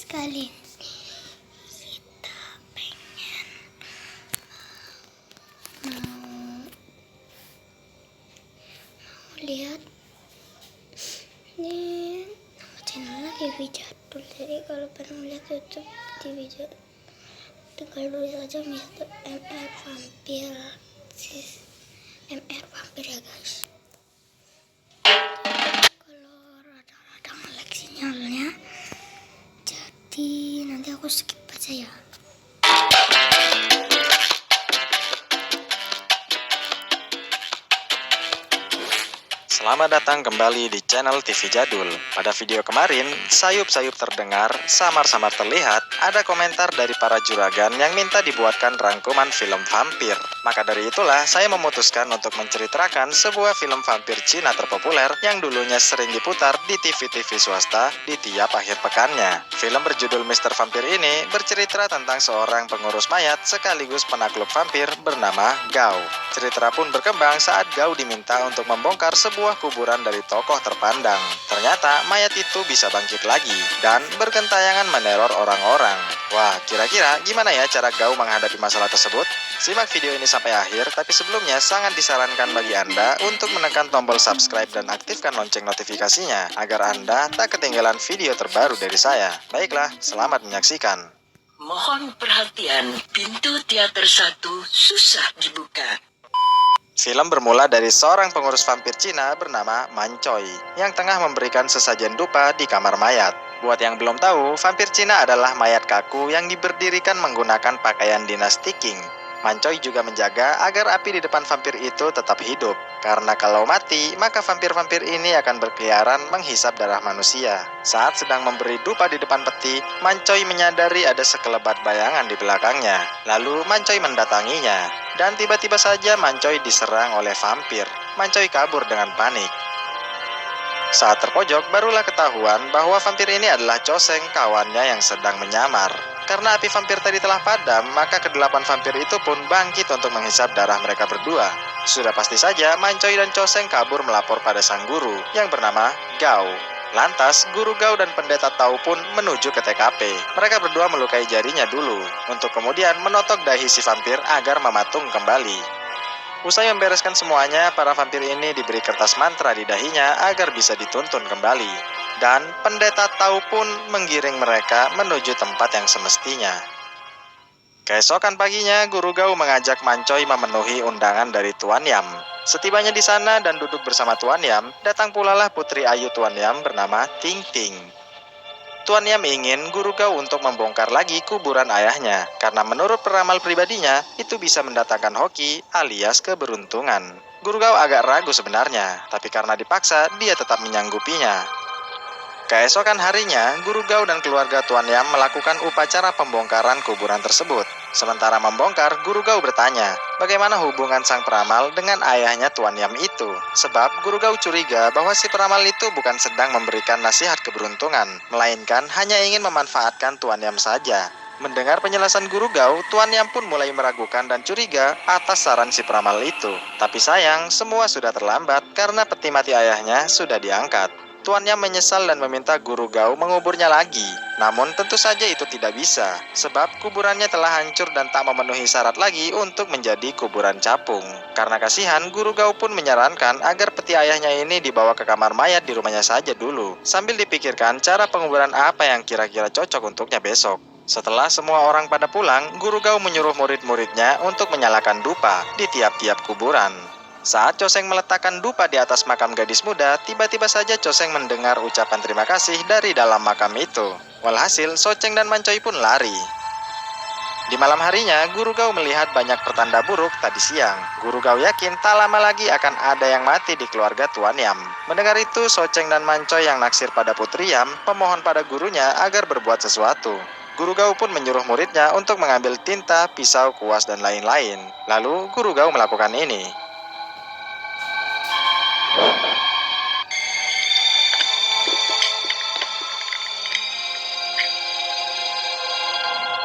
Kali ini kita pengen mau lihat ini nama channelnya TV Jadul. Jadi kalau pengen lihat YouTube TV Jadul tinggal tulis aja Mr. MR Vampir, MR Vampir ya guys. Kalau rada-rada nge-lag sinyalnya, jadi nanti aku skip aja ya. Selamat datang kembali di channel TV Jadul. Pada video kemarin, sayup-sayup terdengar, samar-samar terlihat, ada komentar dari para juragan yang minta dibuatkan rangkuman film vampir. Maka dari itulah, saya memutuskan untuk menceritakan sebuah film vampir Cina terpopuler yang dulunya sering diputar di TV-TV swasta di tiap akhir pekannya. Film berjudul Mr. Vampir ini bercerita tentang seorang pengurus mayat sekaligus penakluk vampir bernama Gao. Cerita pun berkembang saat Gao diminta untuk membongkar sebuah kuburan dari tokoh terpandang. Ternyata mayat itu bisa bangkit lagi dan bergentayangan meneror orang-orang. Wah, kira-kira gimana ya cara Gao menghadapi masalah tersebut? Simak video ini sampai akhir, tapi sebelumnya sangat disarankan bagi Anda untuk menekan tombol subscribe dan aktifkan lonceng notifikasinya agar Anda tak ketinggalan video terbaru dari saya. Baiklah, selamat menyaksikan. Mohon perhatian, pintu teater 1 susah dibuka. Film bermula dari seorang pengurus vampir Cina bernama Man Choi yang tengah memberikan sesajen dupa di kamar mayat. Buat yang belum tahu, vampir Cina adalah mayat kaku yang diberdirikan menggunakan pakaian dinasti Qing. Man Choi juga menjaga agar api di depan vampir itu tetap hidup, karena kalau mati, maka vampir-vampir ini akan berkeliaran menghisap darah manusia. Saat sedang memberi dupa di depan peti, Man Choi menyadari ada sekelebat bayangan di belakangnya. Lalu Man Choi mendatanginya, dan tiba-tiba saja Man Choi diserang oleh vampir. Man Choi kabur dengan panik. Saat terpojok, barulah ketahuan bahwa vampir ini adalah Choseng, kawannya yang sedang menyamar. Karena api vampir tadi telah padam, maka kedelapan vampir itu pun bangkit untuk menghisap darah mereka berdua. Sudah pasti saja, Man Choi dan Choseng kabur melapor pada sang guru yang bernama Gao. Lantas, guru Gao dan pendeta Tao pun menuju ke TKP. Mereka berdua melukai jarinya dulu, untuk kemudian menotok dahi si vampir agar mematung kembali. Usai membereskan semuanya, para vampir ini diberi kertas mantra di dahinya agar bisa dituntun kembali. Dan pendeta Tao pun menggiring mereka menuju tempat yang semestinya. Keesokan paginya, guru Gao mengajak Man Choi memenuhi undangan dari Tuan Yam. Setibanya di sana dan duduk bersama Tuan Yam, datang pula lah putri ayu Tuan Yam bernama Ting Ting. Tuan Yam ingin guru Gao untuk membongkar lagi kuburan ayahnya, karena menurut peramal pribadinya, itu bisa mendatangkan hoki alias keberuntungan. Guru Gao agak ragu sebenarnya, tapi karena dipaksa, dia tetap menyanggupinya. Keesokan harinya, guru Gao dan keluarga Tuan Yam melakukan upacara pembongkaran kuburan tersebut. Sementara membongkar, guru Gao bertanya, bagaimana hubungan sang peramal dengan ayahnya Tuan Yam itu? Sebab guru Gao curiga bahwa si peramal itu bukan sedang memberikan nasihat keberuntungan, melainkan hanya ingin memanfaatkan Tuan Yam saja. Mendengar penjelasan guru Gao, Tuan Yam pun mulai meragukan dan curiga atas saran si peramal itu. Tapi sayang, semua sudah terlambat karena peti mati ayahnya sudah diangkat. Tuan Yam menyesal dan meminta guru Gao menguburnya lagi. Namun tentu saja itu tidak bisa, sebab kuburannya telah hancur dan tak memenuhi syarat lagi untuk menjadi kuburan capung. Karena kasihan, guru Gao pun menyarankan agar peti ayahnya ini dibawa ke kamar mayat di rumahnya saja dulu, sambil dipikirkan cara penguburan apa yang kira-kira cocok untuknya besok. Setelah semua orang pada pulang, guru Gao menyuruh murid-muridnya untuk menyalakan dupa di tiap-tiap kuburan. Saat Choseng meletakkan dupa di atas makam gadis muda, tiba-tiba saja Choseng mendengar ucapan terima kasih dari dalam makam itu. Walhasil, Socheng dan Man Choi pun lari. Di malam harinya, guru Gao melihat banyak pertanda buruk tadi siang. Guru Gao yakin tak lama lagi akan ada yang mati di keluarga Tuan Yam. Mendengar itu, Socheng dan Man Choi yang naksir pada Putri Yam memohon pada gurunya agar berbuat sesuatu. Guru Gao pun menyuruh muridnya untuk mengambil tinta, pisau, kuas, dan lain-lain. Lalu, guru Gao melakukan ini.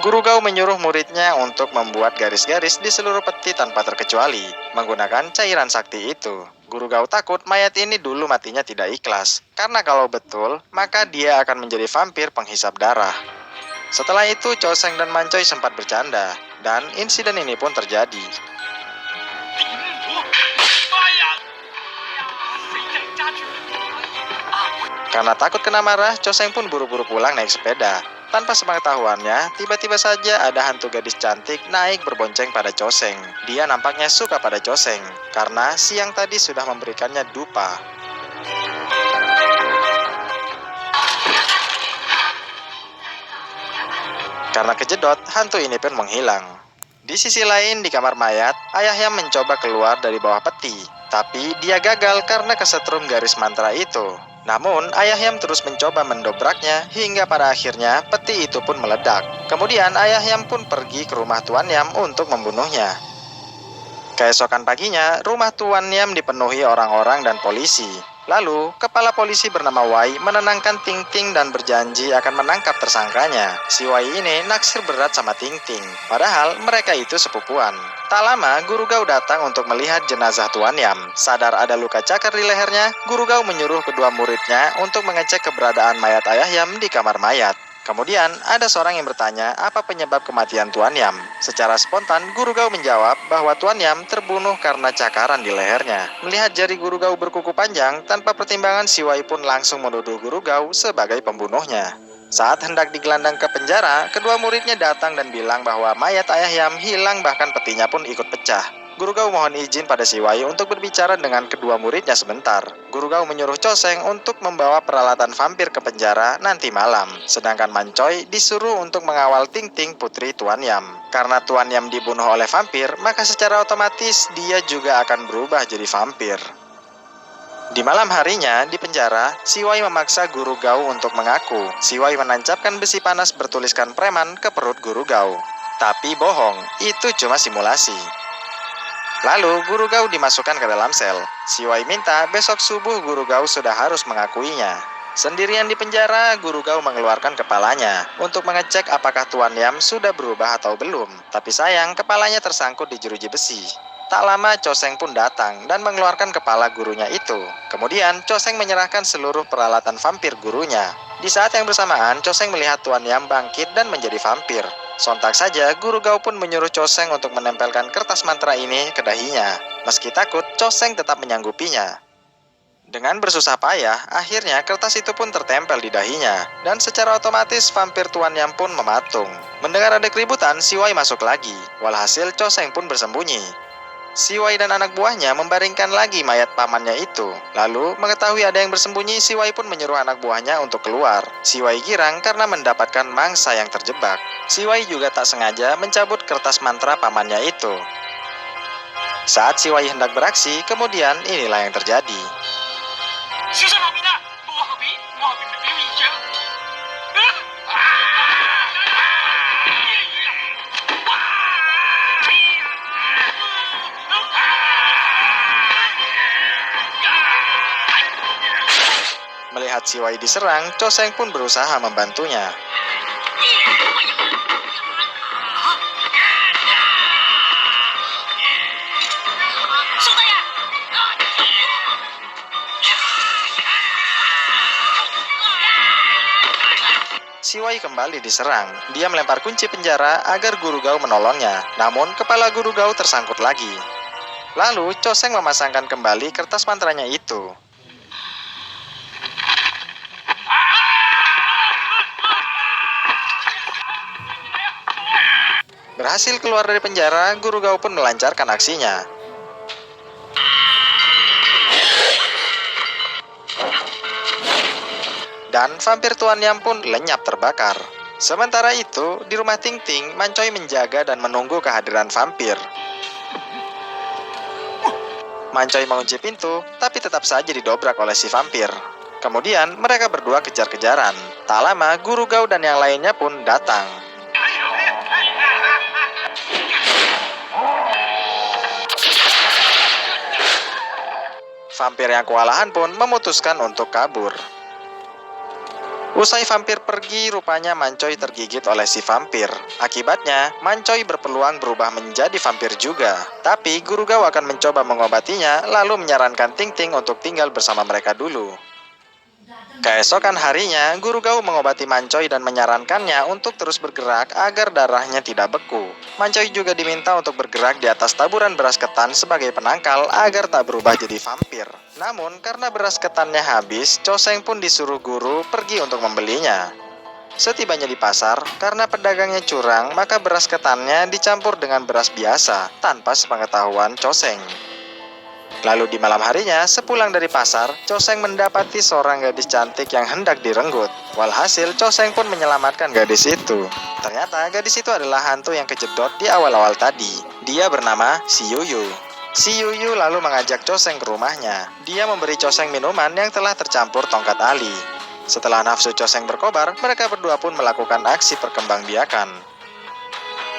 Guru Gao menyuruh muridnya untuk membuat garis-garis di seluruh peti tanpa terkecuali, menggunakan cairan sakti itu. Guru Gao takut mayat ini dulu matinya tidak ikhlas, karena kalau betul, maka dia akan menjadi vampir penghisap darah. Setelah itu, Choseng dan Mancoy sempat bercanda, dan insiden ini pun terjadi. Karena takut kena marah, Choseng pun buru-buru pulang naik sepeda. Tanpa sepengetahuannya, tiba-tiba saja ada hantu gadis cantik naik berbonceng pada Choseng. Dia nampaknya suka pada Choseng, karena siang tadi sudah memberikannya dupa. Karena kejedot, hantu ini pun menghilang. Di sisi lain, di kamar mayat, Ayahnya mencoba keluar dari bawah peti. Tapi dia gagal karena kesetrum garis mantra itu. Namun, Ayahnya terus mencoba mendobraknya hingga pada akhirnya peti itu pun meledak. Kemudian, Ayahnya pun pergi ke rumah Tuan Yam untuk membunuhnya. Keesokan paginya, rumah Tuan Yam dipenuhi orang-orang dan polisi. Lalu, kepala polisi bernama Wai menenangkan Ting Ting dan berjanji akan menangkap tersangkanya. Si Wai ini naksir berat sama Ting Ting, padahal mereka itu sepupuan. Tak lama, Guru Gao datang untuk melihat jenazah Tuan Yam. Sadar ada luka cakar di lehernya, Guru Gao menyuruh kedua muridnya untuk mengecek keberadaan mayat Ayah Yam di kamar mayat. Kemudian, ada seorang yang bertanya apa penyebab kematian Tuan Yam. Secara spontan, Guru Gao menjawab bahwa Tuan Yam terbunuh karena cakaran di lehernya. Melihat jari Guru Gao berkuku panjang, tanpa pertimbangan si Wai pun langsung menuduh Guru Gao sebagai pembunuhnya. Saat hendak digelandang ke penjara, kedua muridnya datang dan bilang bahwa mayat Ayah Yam hilang bahkan petinya pun ikut pecah. Guru Gao mohon izin pada si Wai untuk berbicara dengan kedua muridnya sebentar. Guru Gao menyuruh Choseng untuk membawa peralatan vampir ke penjara nanti malam. Sedangkan Mancoy disuruh untuk mengawal Ting Ting putri Tuan Yam. Karena Tuan Yam dibunuh oleh vampir, maka secara otomatis dia juga akan berubah jadi vampir. Di malam harinya, di penjara, si Wai memaksa Guru Gao untuk mengaku. Si Wai menancapkan besi panas bertuliskan preman ke perut Guru Gao. Tapi bohong, itu cuma simulasi. Lalu, Guru Gao dimasukkan ke dalam sel. Si Wai minta besok subuh Guru Gao sudah harus mengakuinya. Sendirian di penjara, Guru Gao mengeluarkan kepalanya untuk mengecek apakah Tuan Yam sudah berubah atau belum. Tapi sayang, kepalanya tersangkut di jeruji besi. Tak lama, Choseng pun datang dan mengeluarkan kepala gurunya itu. Kemudian, Choseng menyerahkan seluruh peralatan vampir gurunya. Di saat yang bersamaan, Choseng melihat Tuan Yam bangkit dan menjadi vampir. Sontak saja, Guru Gao pun menyuruh Choseng untuk menempelkan kertas mantra ini ke dahinya. Meski takut, Choseng tetap menyanggupinya. Dengan bersusah payah, akhirnya kertas itu pun tertempel di dahinya. Dan secara otomatis, vampir Tuan Yam pun mematung. Mendengar ada keributan, si Wai masuk lagi. Walhasil, Choseng pun bersembunyi. Si Wai dan anak buahnya membaringkan lagi mayat pamannya itu. Lalu, mengetahui ada yang bersembunyi, si Wai pun menyuruh anak buahnya untuk keluar. Si Wai girang karena mendapatkan mangsa yang terjebak. Si Wai juga tak sengaja mencabut kertas mantra pamannya itu. Saat si Wai hendak beraksi, kemudian inilah yang terjadi. Melihat si Wai diserang, Choseng pun berusaha membantunya. Si Wai kembali diserang. Dia melempar kunci penjara agar Guru Gao menolongnya. Namun, kepala Guru Gao tersangkut lagi. Lalu, Choseng memasangkan kembali kertas mantranya itu. Berhasil keluar dari penjara, Guru Gao pun melancarkan aksinya. Dan vampir Tuan Yam pun lenyap terbakar. Sementara itu, di rumah Ting Ting, Mancoy menjaga dan menunggu kehadiran vampir. Mancoy mengunci pintu, tapi tetap saja didobrak oleh si vampir. Kemudian, mereka berdua kejar-kejaran. Tak lama, Guru Gao dan yang lainnya pun datang. Vampir yang kewalahan pun memutuskan untuk kabur. Usai vampir pergi, rupanya Mancoy tergigit oleh si vampir. Akibatnya, Mancoy berpeluang berubah menjadi vampir juga. Tapi, Guru Gao akan mencoba mengobatinya, lalu menyarankan Ting Ting untuk tinggal bersama mereka dulu. Keesokan harinya, Guru Gau mengobati Mancoy dan menyarankannya untuk terus bergerak agar darahnya tidak beku. Mancoy juga diminta untuk bergerak di atas taburan beras ketan sebagai penangkal agar tak berubah jadi vampir. Namun, karena beras ketannya habis, Choseng pun disuruh guru pergi untuk membelinya. Setibanya di pasar, karena pedagangnya curang, maka beras ketannya dicampur dengan beras biasa tanpa sepengetahuan Choseng. Lalu di malam harinya, sepulang dari pasar, Choseng mendapati seorang gadis cantik yang hendak direnggut. Walhasil, Choseng pun menyelamatkan gadis itu. Ternyata gadis itu adalah hantu yang kejedot di awal-awal tadi. Dia bernama Si Yuyu. Si Yuyu lalu mengajak Choseng ke rumahnya. Dia memberi Choseng minuman yang telah tercampur tongkat ali. Setelah nafsu Choseng berkobar, mereka berdua pun melakukan aksi perkembangbiakan.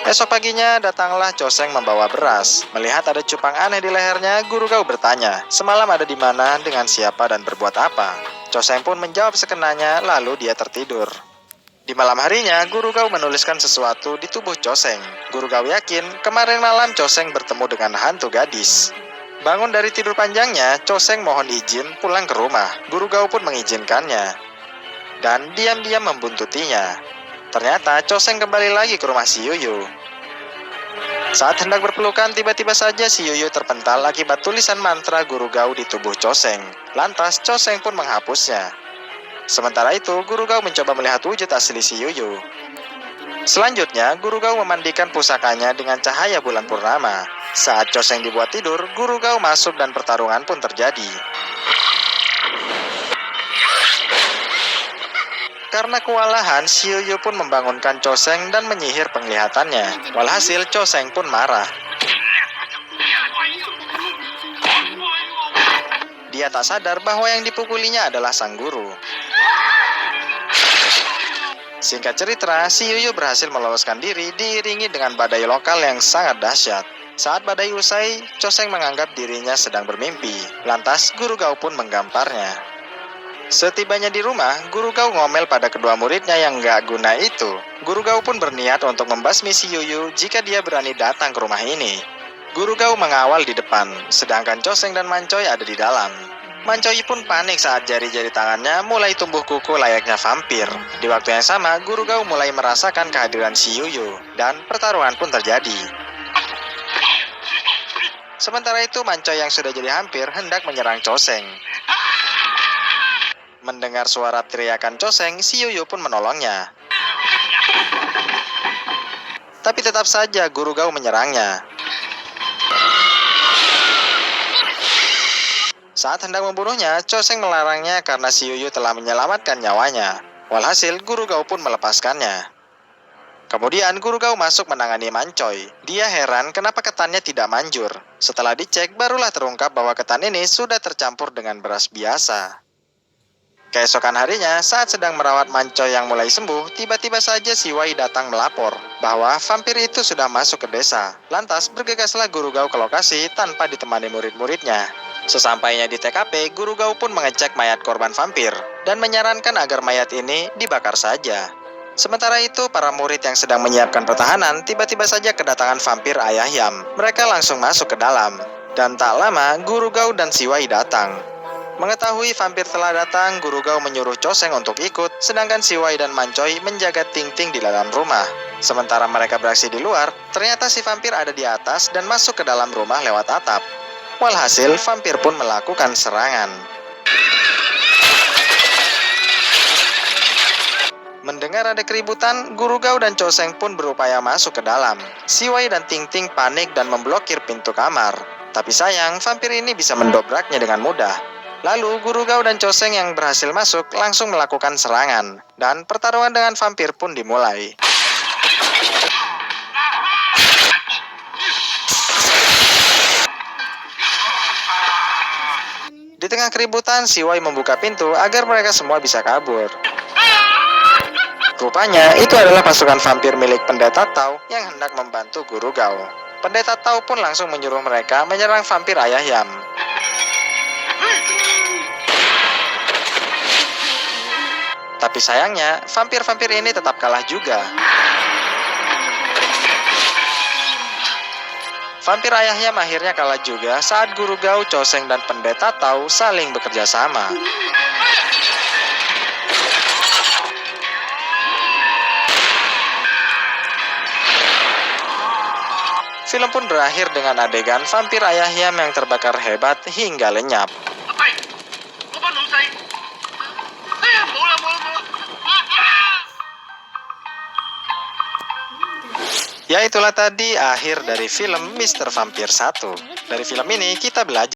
Esok paginya datanglah Choseng membawa beras. Melihat ada cupang aneh di lehernya, Guru Gau bertanya, semalam ada di mana, dengan siapa, dan berbuat apa. Choseng pun menjawab sekenanya, lalu dia tertidur. Di malam harinya, Guru Gau menuliskan sesuatu di tubuh Choseng. Guru Gau yakin kemarin malam Choseng bertemu dengan hantu gadis. Bangun dari tidur panjangnya, Choseng mohon izin pulang ke rumah. Guru Gau pun mengizinkannya dan diam-diam membuntutinya. Ternyata Choseng kembali lagi ke rumah si Yuyu. Saat hendak berpelukan, tiba-tiba saja si Yuyu terpental akibat tulisan mantra Guru Gau di tubuh Choseng. Lantas Choseng pun menghapusnya. Sementara itu, Guru Gau mencoba melihat wujud asli si Yuyu. Selanjutnya, Guru Gau memandikan pusakanya dengan cahaya bulan purnama. Saat Choseng dibuat tidur, Guru Gau masuk dan pertarungan pun terjadi. Karena kewalahan, si Yuyu pun membangunkan Choseng dan menyihir penglihatannya. Walhasil, Choseng pun marah. Dia tak sadar bahwa yang dipukulinya adalah sang guru. Singkat cerita, si Yuyu berhasil meloloskan diri diiringi dengan badai lokal yang sangat dahsyat. Saat badai usai, Choseng menganggap dirinya sedang bermimpi. Lantas, Guru Gau pun menggamparnya. Setibanya di rumah, Guru Gau ngomel pada kedua muridnya yang gak guna itu. Guru Gau pun berniat untuk membasmi si Yuyu jika dia berani datang ke rumah ini. Guru Gau mengawal di depan, sedangkan Choseng dan Mancoy ada di dalam. Mancoy pun panik saat jari-jari tangannya mulai tumbuh kuku layaknya vampir. Di waktu yang sama, Guru Gau mulai merasakan kehadiran si Yuyu, dan pertarungan pun terjadi. Sementara itu, Mancoy yang sudah jadi hampir hendak menyerang Choseng. Mendengar suara teriakan Choseng, si Yuyu pun menolongnya. Tapi tetap saja Guru Gau menyerangnya. Saat hendak membunuhnya, Choseng melarangnya karena si Yuyu telah menyelamatkan nyawanya. Walhasil, Guru Gau pun melepaskannya. Kemudian Guru Gau masuk menangani Mancoy. Dia heran kenapa ketannya tidak manjur. Setelah dicek, barulah terungkap bahwa ketan ini sudah tercampur dengan beras biasa. Keesokan harinya, saat sedang merawat Mancoy yang mulai sembuh, tiba-tiba saja si Wai datang melapor bahwa vampir itu sudah masuk ke desa. Lantas, bergegaslah Guru Gau ke lokasi tanpa ditemani murid-muridnya. Sesampainya di TKP, Guru Gau pun mengecek mayat korban vampir dan menyarankan agar mayat ini dibakar saja. Sementara itu, para murid yang sedang menyiapkan pertahanan tiba-tiba saja kedatangan vampir Ayahyam. Mereka langsung masuk ke dalam. Dan tak lama, Guru Gau dan si Wai datang. Mengetahui vampir telah datang, Guru Gau menyuruh Choseng untuk ikut, sedangkan si Wai dan Mancoy menjaga Ting-Ting di dalam rumah. Sementara mereka beraksi di luar, ternyata si vampir ada di atas dan masuk ke dalam rumah lewat atap. Walhasil, vampir pun melakukan serangan. Mendengar ada keributan, Guru Gau dan Choseng pun berupaya masuk ke dalam. Si Wai dan Ting-Ting panik dan memblokir pintu kamar. Tapi sayang, vampir ini bisa mendobraknya dengan mudah. Lalu, Guru Gau dan Choseng yang berhasil masuk langsung melakukan serangan. Dan pertarungan dengan vampir pun dimulai. Di tengah keributan, si Wai membuka pintu agar mereka semua bisa kabur. Rupanya, itu adalah pasukan vampir milik Pendeta Tao yang hendak membantu Guru Gau. Pendeta Tao pun langsung menyuruh mereka menyerang vampir Ayahyam. Tapi sayangnya, vampir-vampir ini tetap kalah juga. Vampir Ayahyam akhirnya kalah juga saat Guru Gau, Choseng, dan Pendeta Tao saling bekerja sama. Film pun berakhir dengan adegan vampir Ayah Yam yang terbakar hebat hingga lenyap. Ya itulah tadi akhir dari film Mr. Vampir 1. Dari film ini kita belajar